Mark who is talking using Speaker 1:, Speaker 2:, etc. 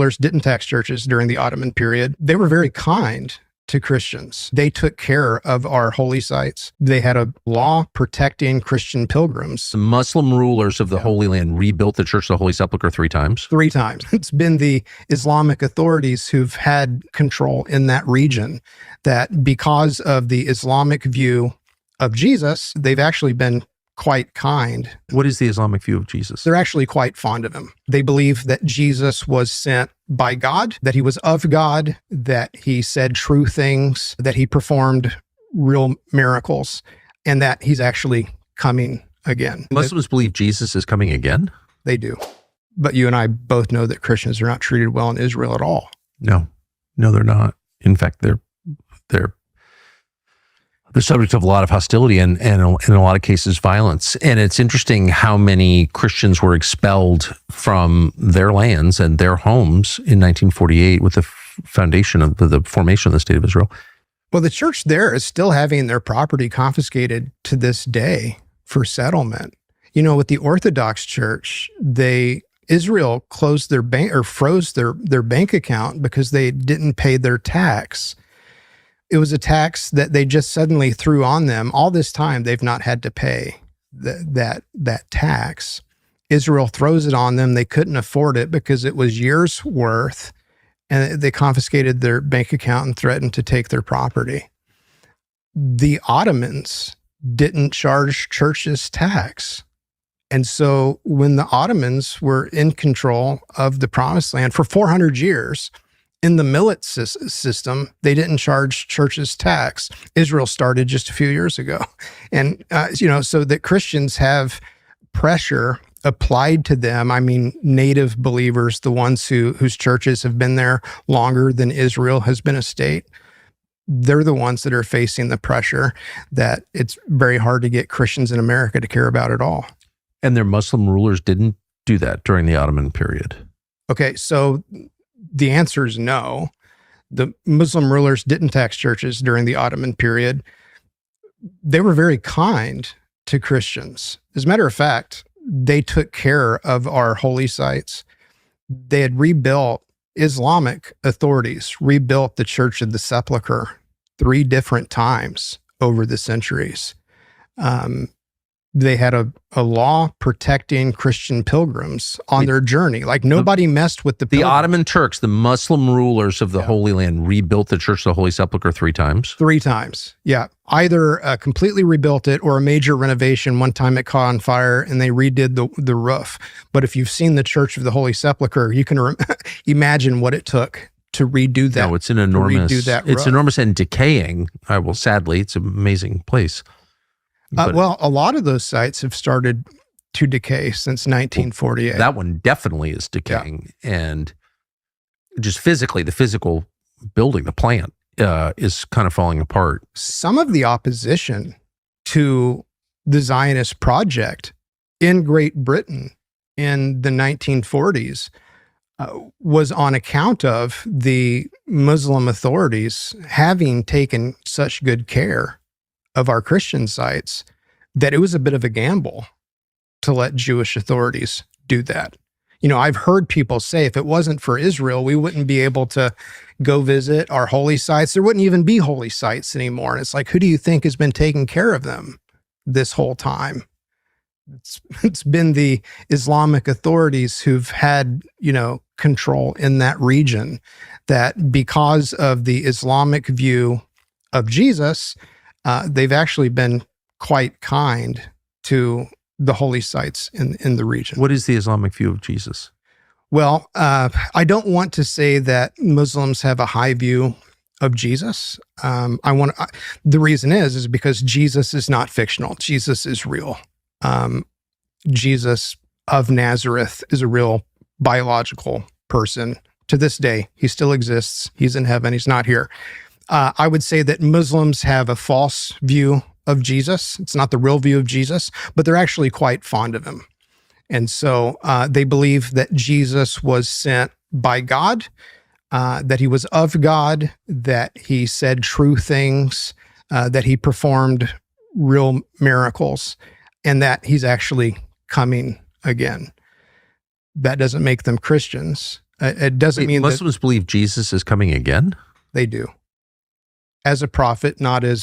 Speaker 1: rulers didn't tax churches during the Ottoman period. They were very kind to Christians. They took care of our holy sites. They had a law protecting Christian pilgrims.
Speaker 2: The Muslim rulers of the Holy Land rebuilt the Church of the Holy Sepulchre 3 times.
Speaker 1: 3 times. It's been the Islamic authorities who've had control in that region, that because of the Islamic view of Jesus, they've actually been quite kind.
Speaker 2: What is the Islamic view of Jesus?
Speaker 1: They're actually quite fond of him. They believe that Jesus was sent by God, that he was of God, that he said true things, that he performed real miracles, and that he's actually coming again.
Speaker 2: Muslims believe Jesus is coming again?
Speaker 1: They do. But you and I both know that Christians are not treated well in Israel at all.
Speaker 2: No, they're not. In fact, they're the subject of a lot of hostility and in a lot of cases, violence. And it's interesting how many Christians were expelled from their lands and their homes in 1948 with the foundation of the formation of the State of Israel.
Speaker 1: Well, the church there is still having their property confiscated to this day for settlement. You know, with the Orthodox Church, Israel closed their bank or froze their bank account because they didn't pay their tax. It was a tax that they just suddenly threw on them. All this time, they've not had to pay that tax. Israel throws it on them. They couldn't afford it because it was years' worth, and they confiscated their bank account and threatened to take their property. The Ottomans didn't charge churches tax. And so when the Ottomans were in control of the Promised Land for 400 years, in the millet system, they didn't charge churches tax. Israel started just a few years ago. And, so that Christians have pressure applied to them. I mean, native believers, the ones whose churches have been there longer than Israel has been a state, they're the ones that are facing the pressure that it's very hard to get Christians in America to care about at all.
Speaker 2: And their Muslim rulers didn't do that during the Ottoman period.
Speaker 1: Okay, so the answer is no. The Muslim rulers didn't tax churches during the Ottoman period. They were very kind to Christians. As a matter of fact, they took care of our holy sites. They had rebuilt, Islamic authorities rebuilt the Church of the Sepulchre 3 different times over the centuries. They had a law protecting Christian pilgrims on their journey. Like nobody messed with the pilgrims.
Speaker 2: The Ottoman Turks, the Muslim rulers of the Holy Land, rebuilt the Church of the Holy Sepulchre 3 times?
Speaker 1: 3 times, yeah. Either completely rebuilt it or a major renovation. One time it caught on fire and they redid the roof. But if you've seen the Church of the Holy Sepulchre, you can imagine what it took to redo that.
Speaker 2: No, it's an enormous, enormous and decaying. Sadly, it's an amazing place.
Speaker 1: Well, a lot of those sites have started to decay since 1948.
Speaker 2: That one definitely is decaying. Yeah. And just physically, the physical building, the plant, is kind of falling apart.
Speaker 1: Some of the opposition to the Zionist project in Great Britain in the 1940s was on account of the Muslim authorities having taken such good care of our Christian sites that it was a bit of a gamble to let Jewish authorities do that. You know, I've heard people say if it wasn't for Israel, we wouldn't be able to go visit our holy sites. There wouldn't even be holy sites anymore. And it's like, who do you think has been taking care of them this whole time? It's been the Islamic authorities who've had, control in that region, that because of the Islamic view of Jesus, they've actually been quite kind to the holy sites in the region.
Speaker 2: What is the Islamic view of Jesus?
Speaker 1: Well, I don't want to say that Muslims have a high view of Jesus. The reason is because Jesus is not fictional. Jesus is real. Jesus of Nazareth is a real biological person. To this day, he still exists. He's in heaven. He's not here. I would say that Muslims have a false view of Jesus. It's not the real view of Jesus, but they're actually quite fond of him. And so they believe that Jesus was sent by God, that he was of God, that he said true things, that he performed real miracles, and that he's actually coming again. That doesn't make them Christians. It doesn't mean
Speaker 2: Muslims believe Jesus is coming again?
Speaker 1: they do. As a prophet, not as